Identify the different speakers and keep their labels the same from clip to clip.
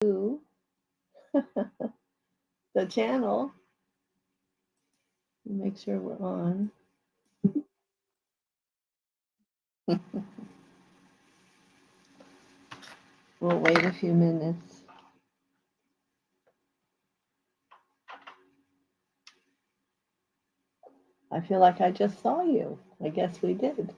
Speaker 1: to the channel. Make sure we're on. We'll wait a few minutes. I feel like I just saw you. I guess we did.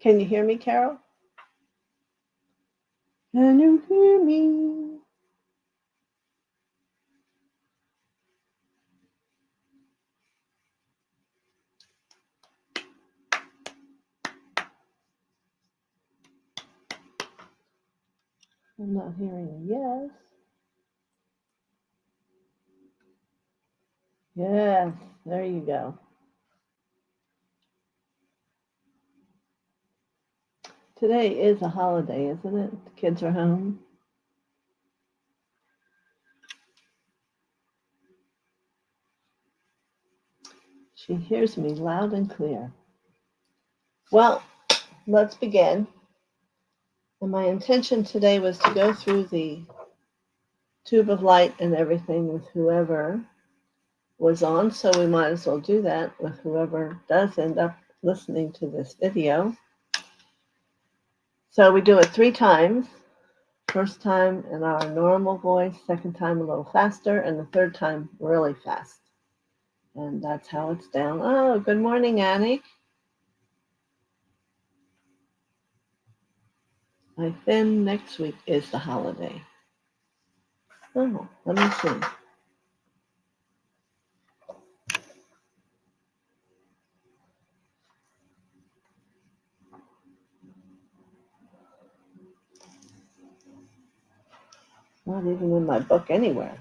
Speaker 1: Can you hear me, Carol? Can you hear me? I'm not hearing a yes. Yes, there you go. Today is a holiday, isn't it? The kids are home. She hears me loud and clear. Well, let's begin. And my intention today was to go through the tube of light and everything with whoever was on, so we might as well do that with whoever does end up listening to this video. So we do it 3 times. First time in our normal voice, second time a little faster, and the third time really fast. And that's how it's down. Oh, good morning, Annie. I think next week is the holiday. Oh, let me see. Not even in my book anywhere,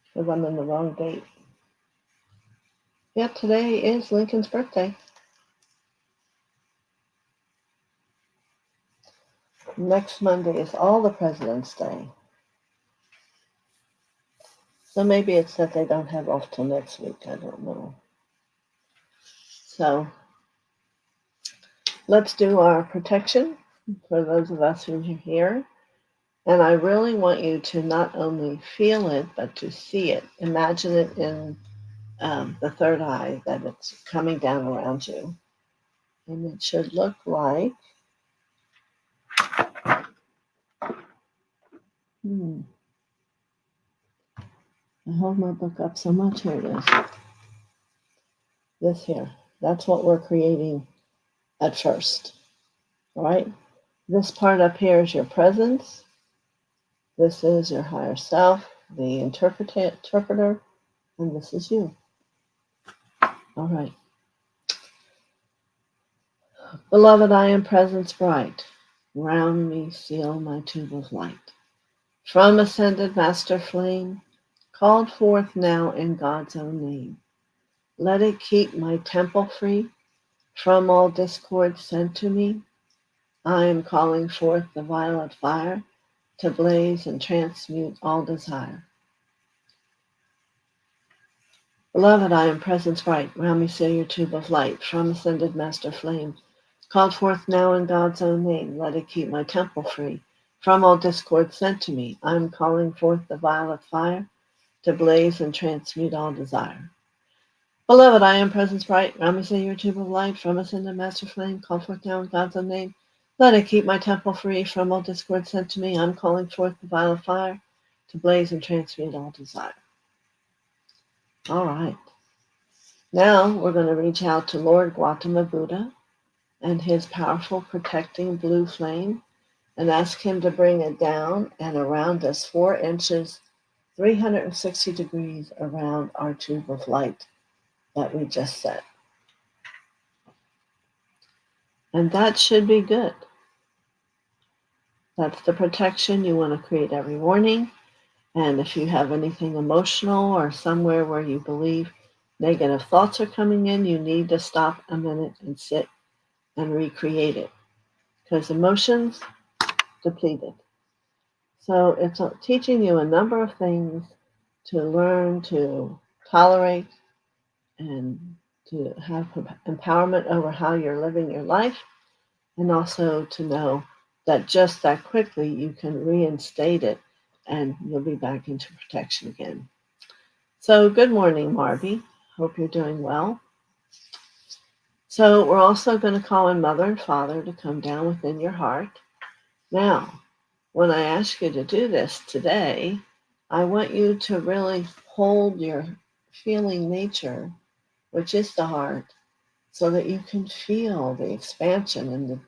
Speaker 1: because I'm in the wrong date. Yeah, today is Lincoln's birthday. Next Monday is all the President's Day. So maybe it's that they don't have off till next week. I don't know. So let's do our protection for those of us who are here. And I really want you to not only feel it, but to see it. Imagine it in the third eye, that it's coming down around you. And it should look like... I hold my book up so much. Here it is. This here. That's what we're creating at first. All right? This part up here is your presence. This is your higher self, the interpreter, and this is you. All right. Beloved, I am presence bright. Round me seal my tube of light. From ascended master flame, called forth now in God's own name. Let it keep my temple free from all discord sent to me. I am calling forth the violet fire to blaze and transmute all desire. Beloved, I am presence bright. Round me seal your tube of light. From ascended master flame, called forth now in God's own name. Let it keep my temple free from all discord sent to me. I am calling forth the violet fire to blaze and transmute all desire. Beloved, I am presence bright. Round me seal your tube of light. From ascended master flame, called forth now in God's own name. Let it keep my temple free from all discord sent to me. I am calling forth the violet fire to blaze and transmute all desire. All right. Now we're going to reach out to Lord Gautama Buddha and his powerful protecting blue flame and ask him to bring it down and around us 4 inches, 360 degrees around our tube of light that we just set. And that should be good. That's the protection you want to create every morning. And if you have anything emotional or somewhere where you believe negative thoughts are coming in, you need to stop a minute and sit and recreate it. Because emotions depleted. So it's teaching you a number of things to learn to tolerate and to have empowerment over how you're living your life, and also to know that just that quickly you can reinstate it and you'll be back into protection again. So, good morning, Marby. Hope you're doing well. So, we're also going to call in Mother and Father to come down within your heart. Now, when I ask you to do this today, I want you to really hold your feeling nature, which is the heart, so that you can feel the expansion and the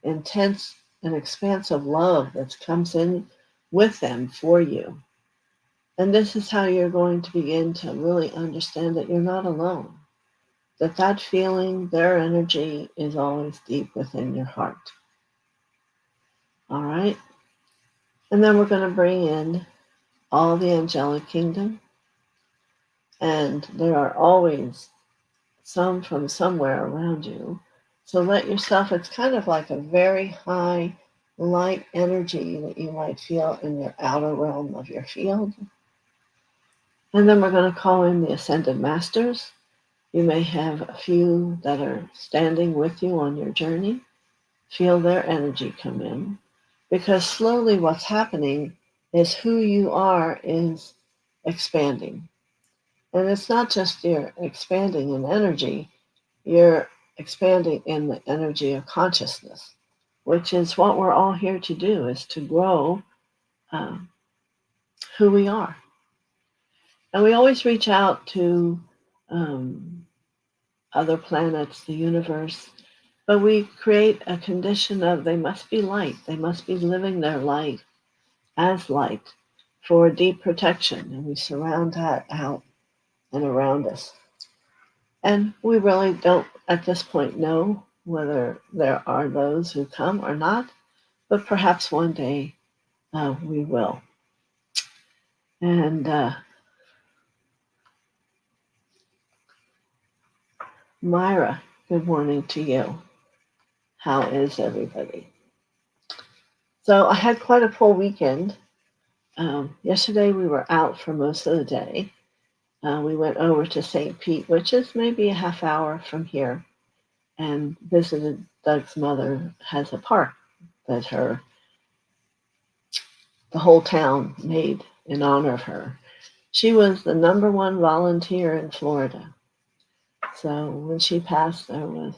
Speaker 1: intense and expansive love that comes in with them for you. And this is how you're going to begin to really understand that you're not alone, that that feeling, their energy is always deep within your heart. All right? And then we're going to bring in all the angelic kingdom. And there are always some from somewhere around you. So let yourself, it's kind of like a very high light energy that you might feel in your outer realm of your field. And then we're going to call in the ascended masters. You may have a few that are standing with you on your journey. Feel their energy come in. Because slowly what's happening is who you are is expanding. And it's not just you're expanding in energy, you're expanding in the energy of consciousness, which is what we're all here to do, is to grow who we are. And we always reach out to other planets, the universe, but we create a condition of they must be light. They must be living their life as light for deep protection. And we surround that out and around us. And we really don't, at this point, know whether there are those who come or not, but perhaps one day we will. And Myra, good morning to you. How is everybody? So I had quite a full weekend. Yesterday we were out for most of the day. We went over to St. Pete, which is maybe a half hour from here, and visited Doug's mother. Has a park that the whole town made in honor of her. She was the number one volunteer in Florida. So when she passed, there was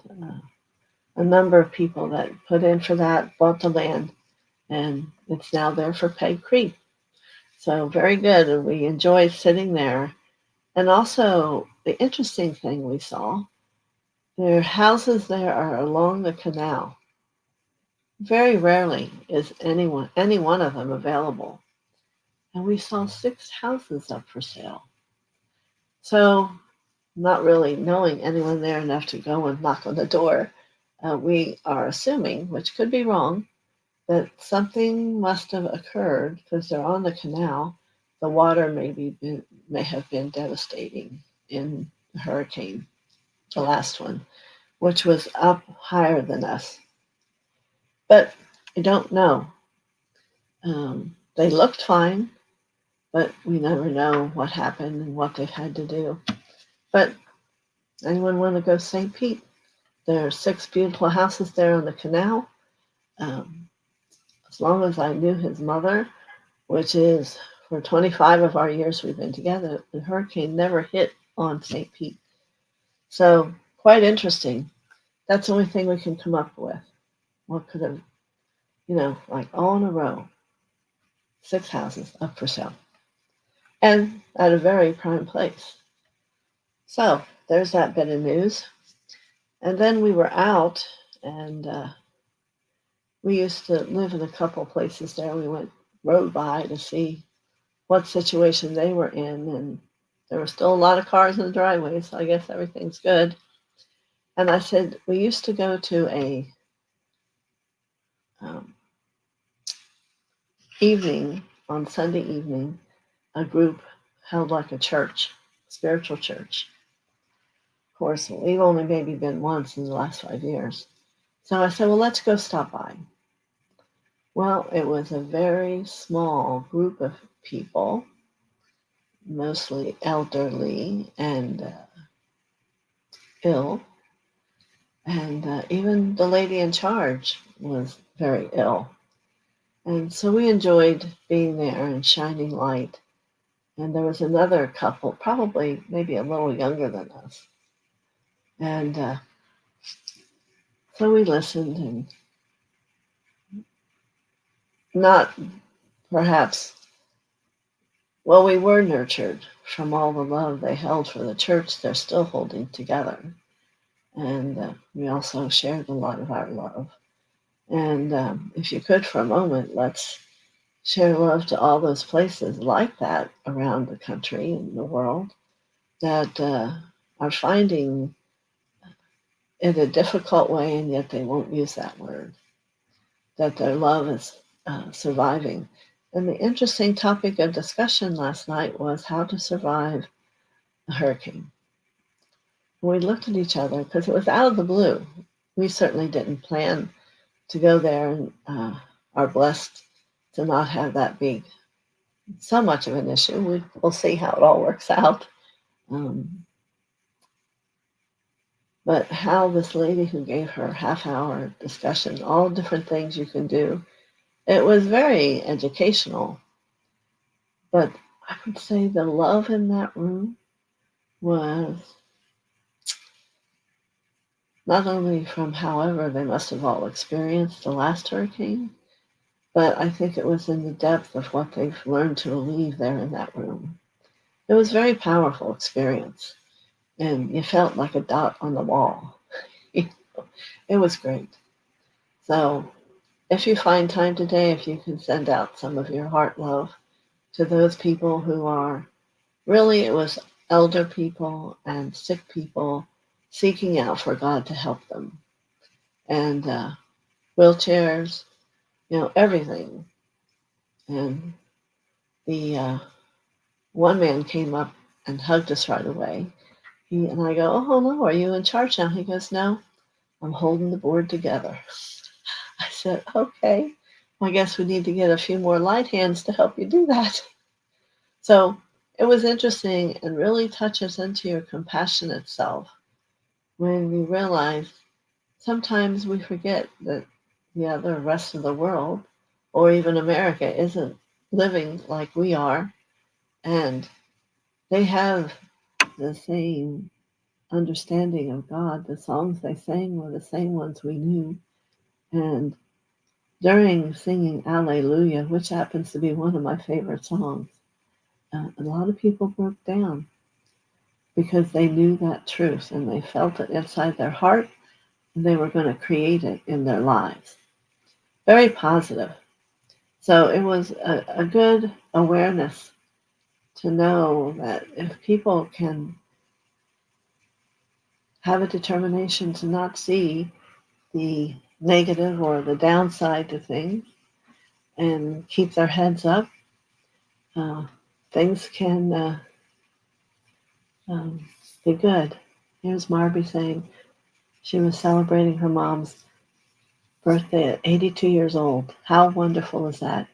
Speaker 1: a number of people that put in for that, bought the land, and it's now there for Peg Creek. So very good, and we enjoyed sitting there. And also, the interesting thing we saw, their houses there are along the canal. Very rarely is any one of them available. And we saw 6 houses up for sale. So, not really knowing anyone there enough to go and knock on the door, we are assuming, which could be wrong, that something must have occurred because they're on the canal. The water may have been devastating in the hurricane, the last one, which was up higher than us. But I don't know. They looked fine, but we never know what happened and what they've had to do. But anyone want to go St. Pete? There are 6 beautiful houses there on the canal. As long as I knew his mother, which is for 25 of our years we've been together, the hurricane never hit on St. Pete. So quite interesting. That's the only thing we can come up with. What could have, like all in a row, 6 houses up for sale. And at a very prime place. So there's that bit of news. And then we were out, and we used to live in a couple places there. We rode by to see what situation they were in, and there were still a lot of cars in the driveway, so I guess everything's good. And I said, we used to go to a evening, on Sunday evening, a group held like a church, spiritual church. Of course, we've only maybe been once in the last 5 years. So I said, well, let's go stop by. Well, it was a very small group of people, mostly elderly and ill. And even the lady in charge was very ill. And so we enjoyed being there and shining light. And there was another couple, probably maybe a little younger than us. And so we listened, and not perhaps, well, we were nurtured from all the love they held for the church they're still holding together. And we also shared a lot of our love. And if you could, for a moment, let's share love to all those places like that around the country and the world that are finding it a difficult way, and yet they won't use that word, that their love is surviving. And the interesting topic of discussion last night was how to survive a hurricane. We looked at each other because it was out of the blue. We certainly didn't plan to go there, and are blessed to not have that be so much of an issue. We'll see how it all works out. Um, but how this lady who gave her half-hour discussion, all different things you can do, it was very educational. But I would say the love in that room was not only from however they must have all experienced the last hurricane, but I think it was in the depth of what they've learned to believe there in that room. It was a very powerful experience, and you felt like a dot on the wall. It was great. So if you find time today, if you can send out some of your heart love to those people who are really, it was elder people and sick people seeking out for God to help them. And wheelchairs, everything. And the one man came up and hugged us right away. And I go, oh, no, are you in charge now? He goes, no, I'm holding the board together. I said, okay, well, I guess we need to get a few more light hands to help you do that. So it was interesting and really touches into your compassionate self when you realize sometimes we forget that the other rest of the world, or even America, isn't living like we are, and they have the same understanding of God. The songs they sang were the same ones we knew. And during singing Alleluia, which happens to be one of my favorite songs, a lot of people broke down because they knew that truth and they felt it inside their heart, and they were going to create it in their lives. Very positive. So it was a good awareness to know that if people can have a determination to not see the negative or the downside to things and keep their heads up, uh, things can um, be good. Here's Marby saying she was celebrating her mom's birthday at 82 years old. How wonderful is that?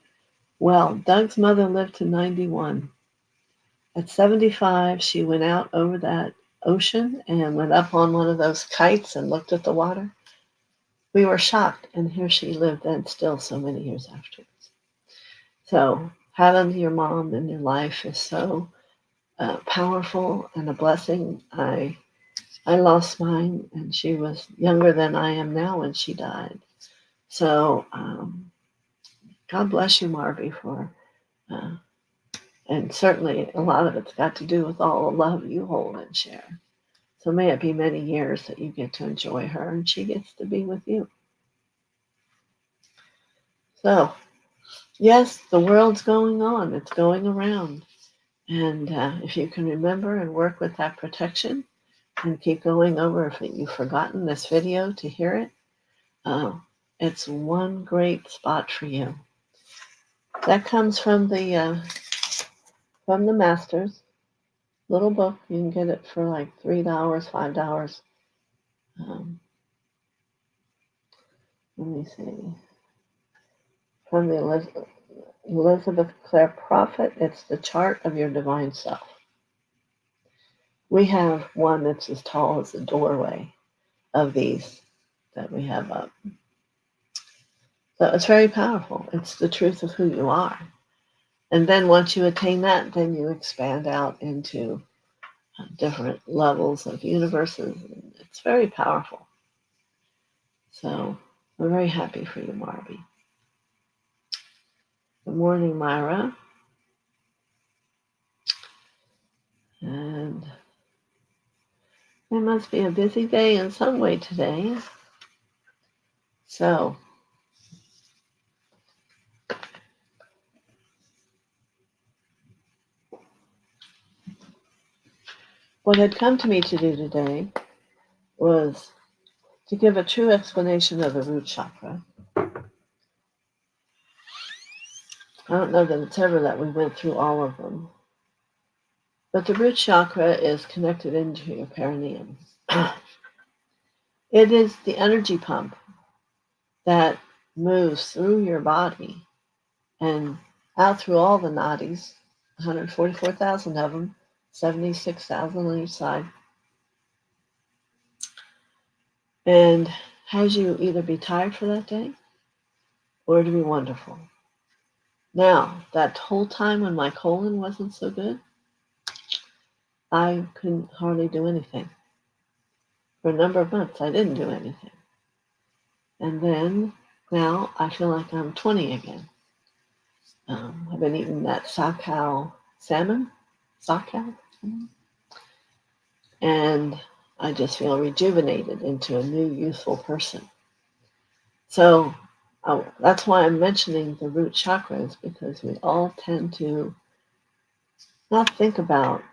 Speaker 1: Well, Doug's mother lived to 91. At 75, she went out over that ocean and went up on one of those kites and looked at the water. We were shocked, and here she lived and still so many years afterwards. So having your mom in your life is so powerful and a blessing. I lost mine, and she was younger than I am now when she died. So God bless you, Marby, for uh, and certainly a lot of it's got to do with all the love you hold and share. So may it be many years that you get to enjoy her and she gets to be with you. So, yes, the world's going on. It's going around. And if you can remember and work with that protection and keep going over, if you've forgotten this video to hear it, it's one great spot for you. That comes from the Masters little book. You can get it for like $3, $5. Let me see. From the Elizabeth Clare Prophet, it's the chart of your divine self. We have one that's as tall as the doorway of these that we have up. So it's very powerful. It's the truth of who you are. And then once you attain that, then you expand out into different levels of universes. It's very powerful. So we're very happy for you, Marby. Good morning, Myra. And it must be a busy day in some way today. So what had come to me to do today was to give a true explanation of the root chakra. I don't know that it's ever that we went through all of them. But the root chakra is connected into your perineum. It is the energy pump that moves through your body and out through all the nadis, 144,000 of them, 76,000 on each side, and has you either be tired for that day or to be wonderful. Now, that whole time when my colon wasn't so good, I couldn't hardly do anything. For a number of months, I didn't do anything. And then, now, I feel like I'm 20 again. I've been eating that sockcow salmon, and I just feel rejuvenated into a new, youthful person. So that's why I'm mentioning the root chakras, because we all tend to not think about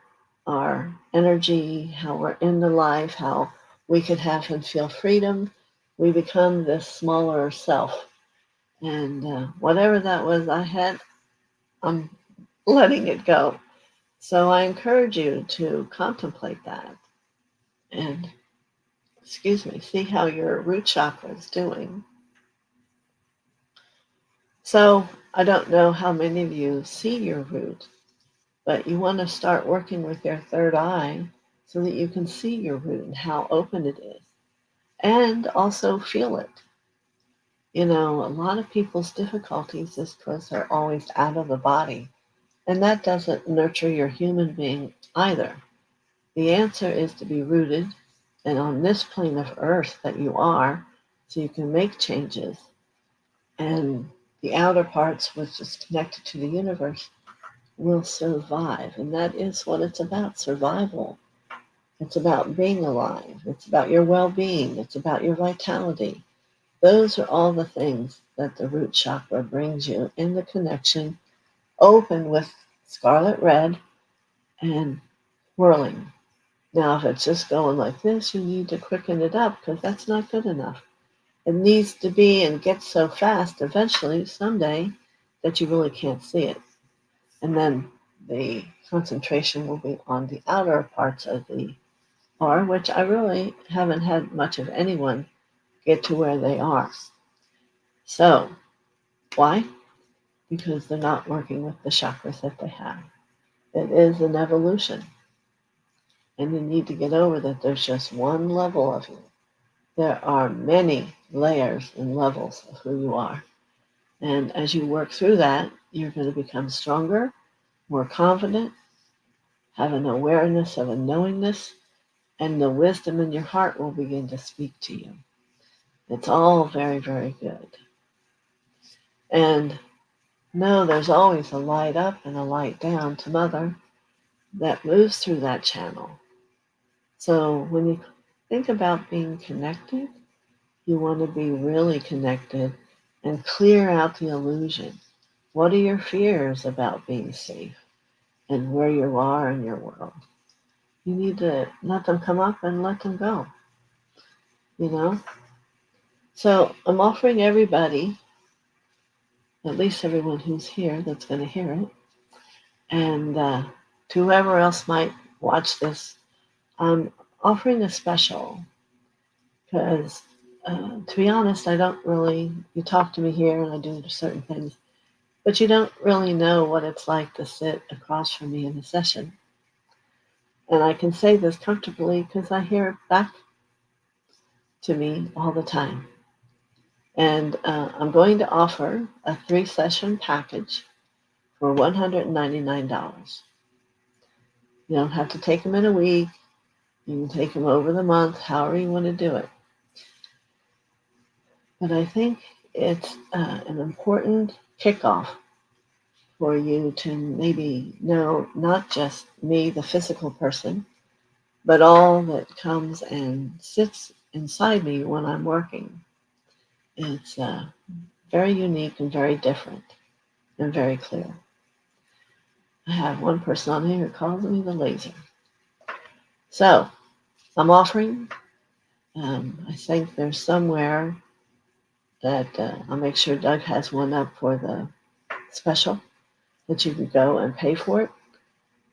Speaker 1: our energy, how we're in the life, how we could have and feel freedom. We become this smaller self. And whatever that was I had, I'm letting it go. So I encourage you to contemplate that and, see how your root chakra is doing. So I don't know how many of you see your root, but you want to start working with your third eye so that you can see your root and how open it is, and also feel it. A lot of people's difficulties is because they're always out of the body, and that doesn't nurture your human being either. The answer is to be rooted and on this plane of earth that you are, so you can make changes. And the outer parts, which is connected to the universe, will survive. And that is what it's about, survival. It's about being alive. It's about your well-being. It's about your vitality. Those are all the things that the root chakra brings you in the connection, open with scarlet red and whirling. Now, if it's just going like this, you need to quicken it up, because that's not good enough. It needs to be and get so fast eventually, someday, that you really can't see it. And then the concentration will be on the outer parts of the R, which I really haven't had much of anyone get to where they are. So, why? Because they're not working with the chakras that they have. It is an evolution. And you need to get over that there's just one level of you. There are many layers and levels of who you are. And as you work through that, you're going to become stronger, more confident, have an awareness of a knowingness, and the wisdom in your heart will begin to speak to you. It's all very, very good. And know there's always a light up and a light down to Mother that moves through that channel. So when you think about being connected, you want to be really connected and clear out the illusion. What are your fears about being safe and where you are in your world? You need to let them come up and let them go. So I'm offering everybody, at least everyone who's here that's going to hear it, and to whoever else might watch this, I'm offering a special, because to be honest, I don't really, you talk to me here and I do certain things, But you don't really know what it's like to sit across from me in a session. And I can say this comfortably because I hear it back to me all the time. And I'm going to offer a 3-session package for $199. You don't have to take them in a week. You can take them over the month, however you want to do it. But I think it's an important kickoff for you to maybe know not just me, the physical person, but all that comes and sits inside me when I'm working. It's very unique and very different and very clear. I have one person on here who calls me the laser. So I'm offering, I think there's somewhere that I'll make sure Doug has one up for the special that you could go and pay for it.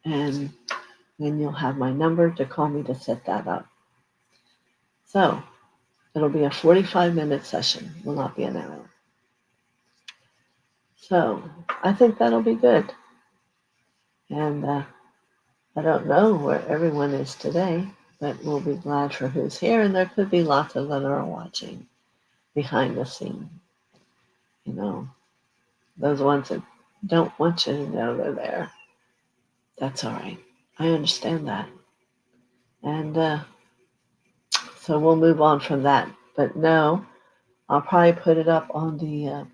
Speaker 1: And then you'll have my number to call me to set that up. So it'll be a 45-minute session, will not be an hour. So I think that'll be good. And I don't know where everyone is today, but we'll be glad for who's here. And there could be lots of them that are watching behind the scene. You know, those ones that don't want you to know they're there. That's all right. I understand that. And so we'll move on from that. But no, I'll probably put it up on the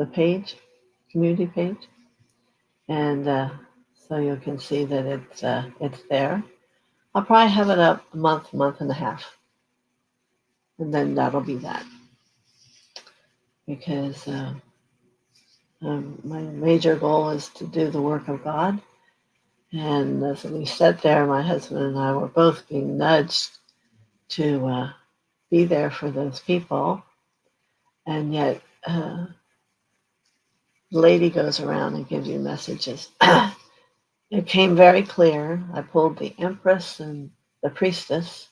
Speaker 1: page, community page, and so you can see that it's there. I'll probably have it up a month and a half, and then that'll be that. Because my major goal is to do the work of God, and as we sat there, my husband and I were both being nudged to be there for those people, and yet the lady goes around and gives you messages. It came very clear. I pulled the Empress and the Priestess,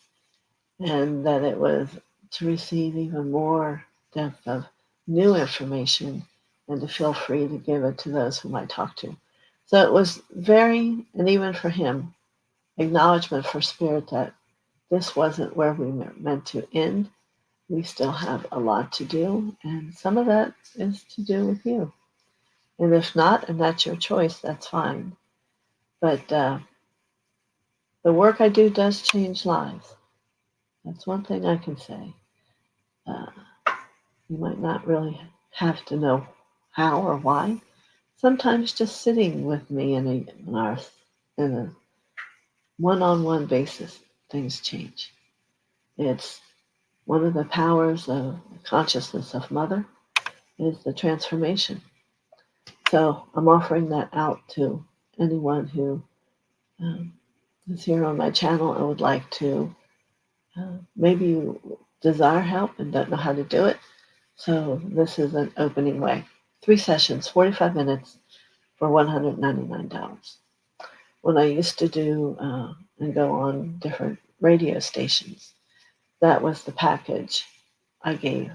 Speaker 1: and that it was to receive even more depth of new information and to feel free to give it to those whom I talk to. So it was very, and even for him, acknowledgement for Spirit that this wasn't where we were meant to end. We still have a lot to do, and some of that is to do with you. And if not, and that's your choice, that's fine. But the work I do does change lives. That's one thing I can say. Uh, you might not really have to know how or why. Sometimes just sitting with me in a one-on-one basis, things change. It's one of the powers of consciousness of Mother is the transformation. So I'm offering that out to anyone who is here on my channel and would like to maybe you desire help and don't know how to do it. So this is an opening way. 3 sessions, 45 minutes for $199. When I used to do and go on different radio stations, that was the package I gave.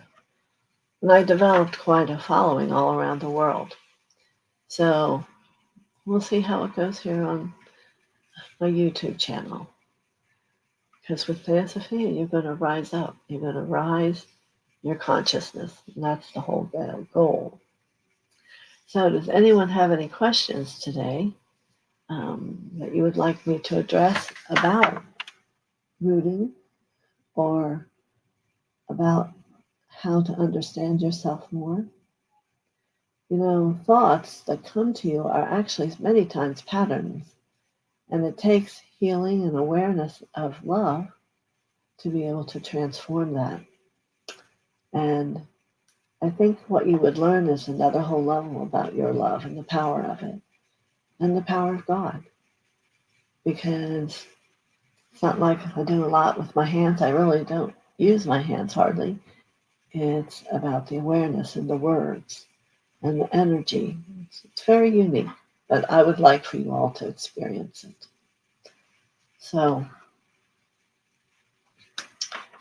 Speaker 1: And I developed quite a following all around the world. So we'll see how it goes here on my YouTube channel. Because with TheoSophia, you're going to rise up. You're going to rise your consciousness. And that's the whole goal. So does anyone have any questions today that you would like me to address about rooting or about how to understand yourself more? You know, thoughts that come to you are actually many times patterns. And it takes healing and awareness of love to be able to transform that. And I think what you would learn is another whole level about your love and the power of it and the power of God. Because it's not like I do a lot with my hands. I really don't use my hands hardly. It's about the awareness and the words and the energy. It's very unique, but I would like for you all to experience it. So,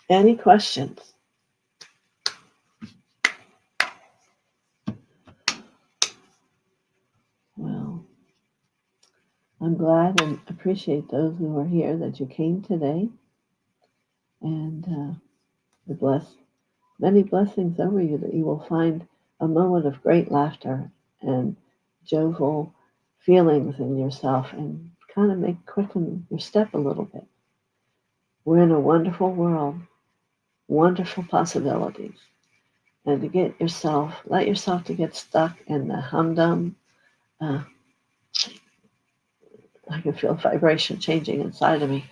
Speaker 1: any questions? I'm glad and appreciate those who are here that you came today, and many blessings over you, that you will find a moment of great laughter and jovial feelings in yourself, and kind of quicken your step a little bit. We're in a wonderful world, wonderful possibilities, and to let yourself to get stuck in the humdum. Uh, I can feel vibration changing inside of me.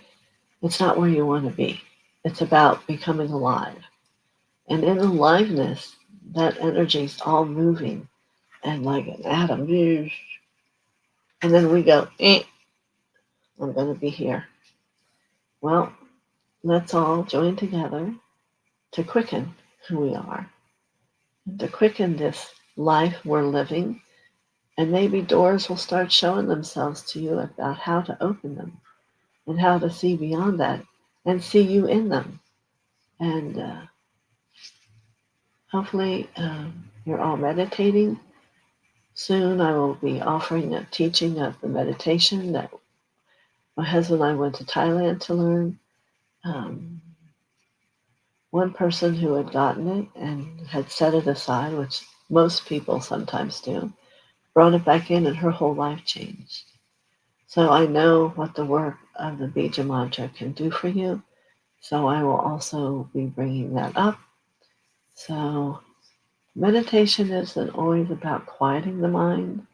Speaker 1: It's not where you want to be. It's about becoming alive. And in aliveness, that energy is all moving and like an atom. And then we go, I'm going to be here. Well, let's all join together to quicken who we are, and to quicken this life we're living. And maybe doors will start showing themselves to you about how to open them and how to see beyond that and see you in them. And hopefully you're all meditating. Soon I will be offering a teaching of the meditation that my husband and I went to Thailand to learn. One person who had gotten it and had set it aside, which most people sometimes do, brought it back in and her whole life changed. So I know what the work of the Bija Mantra can do for you. So I will also be bringing that up. So meditation isn't always about quieting the mind,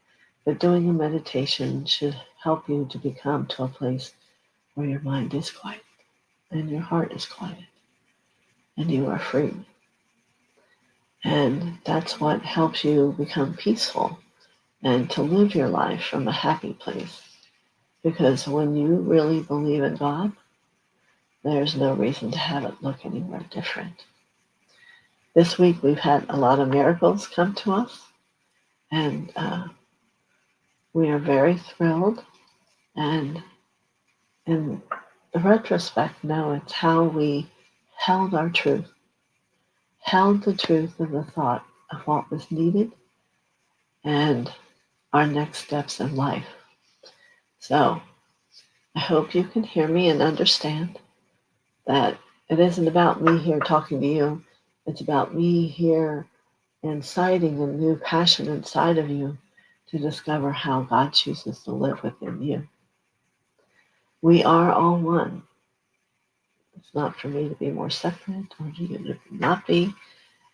Speaker 1: but doing a meditation should help you to become to a place where your mind is quiet and your heart is quiet and you are free. And that's what helps you become peaceful and to live your life from a happy place. Because when you really believe in God, there's no reason to have it look anywhere different. This week we've had a lot of miracles come to us, and we are very thrilled. And in the retrospect, now it's how we held our truth, held the truth of the thought of what was needed and our next steps in life. So I hope you can hear me and understand that it isn't about me here talking to you. It's about me here inciting a new passion inside of you to discover how God chooses to live within you. We are all one. It's not for me to be more separate or you to not be.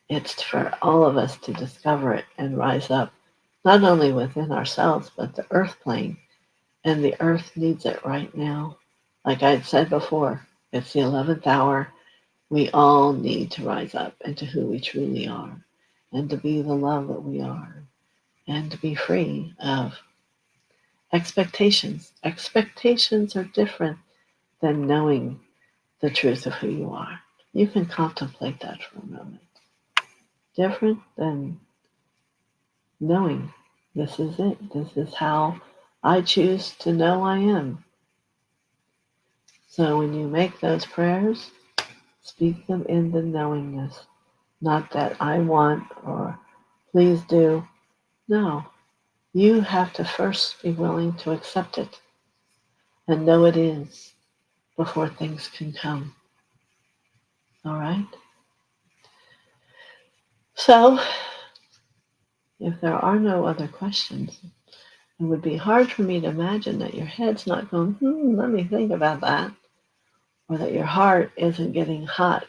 Speaker 1: It's for all of us to discover it and rise up, not only within ourselves, but the earth plane. And the earth needs it right now. Like I said before, it's the 11th hour. We all need to rise up into who we truly are and to be the love that we are and to be free of expectations. Expectations are different than knowing the truth of who you are. You can contemplate that for a moment. Different than knowing this is it. This is how I choose to know I am. So when you make those prayers, speak them in the knowingness. Not that I want or please do. No, you have to first be willing to accept it and know it is before things can come. All right? So, if there are no other questions, it would be hard for me to imagine that your head's not going, let me think about that, or that your heart isn't getting hot,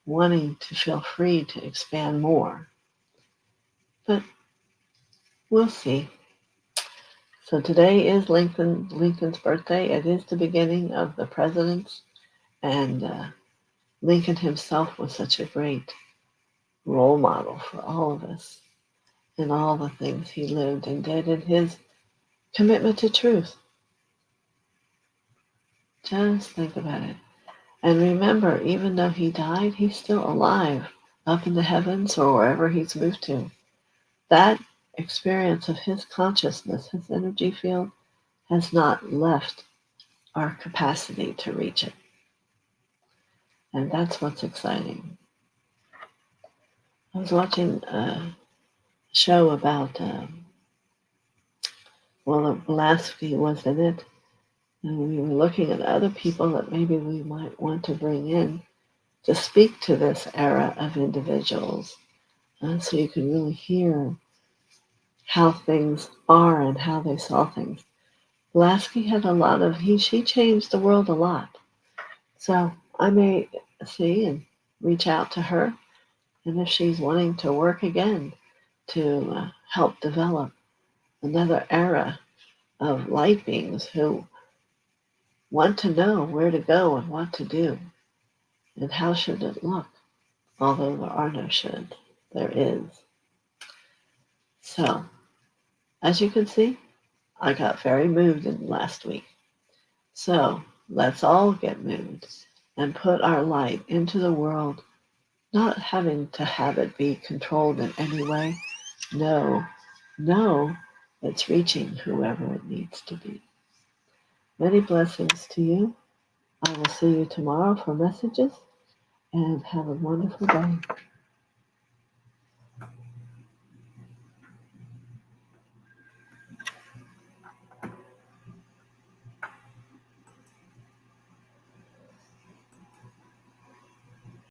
Speaker 1: wanting to feel free to expand more. But we'll see. So today is Lincoln's birthday. It is the beginning of the presidents, and Lincoln himself was such a great role model for all of us in all the things he lived and did in his commitment to truth. Just think about it. And remember, even though he died, he's still alive up in the heavens or wherever he's moved to. That experience of his consciousness, his energy field, has not left our capacity to reach it. And that's what's exciting. I was watching a show about Well, Pulaski was in it, and we were looking at other people that maybe we might want to bring in to speak to this era of individuals, so you can really hear how things are and how they saw things. Pulaski had she changed the world a lot. So I may see and reach out to her, and if she's wanting to work again to help develop another era of light beings who want to know where to go and what to do and how should it look, although there are no should, there is. So, as you can see, I got very moved in last week. So, let's all get moved and put our light into the world, not having to have it be controlled in any way. No, no, it's reaching whoever it needs to be. Many blessings to you. I will see you tomorrow for messages, and have a wonderful day.